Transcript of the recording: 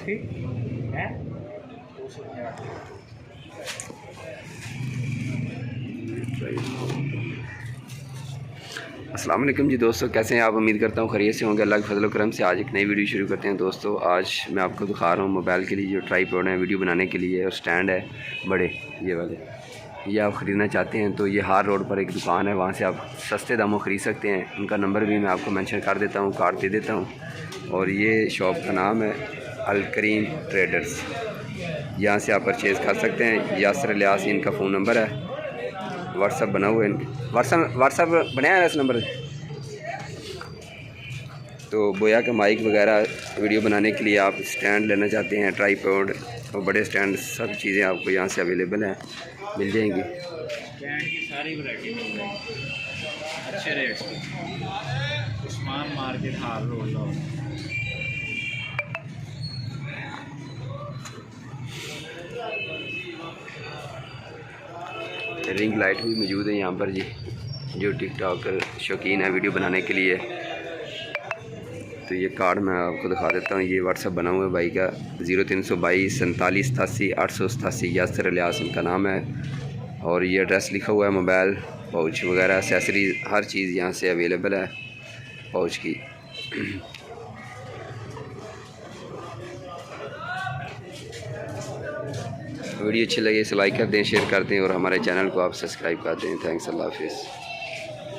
इसकी है 250। अस्सलाम वालेकुम जी दोस्तों, कैसे हैं आप? उम्मीद करता हूँ खैरियत से होंगे। अल्लाह के फजल करम से आज एक नई वीडियो शुरू करते हैं। दोस्तों आज मैं आपको दिखा रहा हूँ मोबाइल के लिए जो ट्राइपॉड है वीडियो बनाने के लिए, और स्टैंड है बड़े ये वाले। ये आप ख़रीदना चाहते हैं तो ये हार रोड पर एक दुकान है, वहाँ से आप सस्ते दामों ख़रीद सकते हैं। उनका नंबर भी मैं आपको मेंशन कर देता हूँ, कार्ड दे देता हूँ। और ये शॉप का नाम है अल-करीम ट्रेडर्स। यहाँ से आप परचेज़ कर सकते हैं। यासर इलियास इनका फ़ोन नंबर है, व्हाट्सअप बना हुआ है, व्हाट्सअप बनाया है इस नंबर। तो बोया का माइक वगैरह वीडियो बनाने के लिए आप स्टैंड लेना चाहते हैं, ट्राइपॉड और बड़े स्टैंड, सब चीज़ें आपको यहाँ से अवेलेबल हैं, मिल जाएंगी। स्टैंड की सारी वैरायटी मिल जाएगी अच्छे रेट की। उस्मान मार्केट हाल रोड लो। रिंग लाइट भी मौजूद है यहाँ पर जी, जो टिकटॉकर शौकीन है वीडियो बनाने के लिए। तो ये कार्ड मैं आपको दिखा देता हूँ। ये व्हाट्सअप बना हुआ है भाई का, 0322 47 87 887। यासर इलियास इनका नाम है। और ये एड्रेस लिखा हुआ है, मोबाइल पाउच वगैरह एसेसरीज हर चीज़ यहाँ से अवेलेबल है पाउच की। वीडियो अच्छी लगे इसे लाइक कर दें, शेयर कर दें, और हमारे चैनल को आप सब्सक्राइब कर दें। थैंक्स, अल्लाह हाफिज़।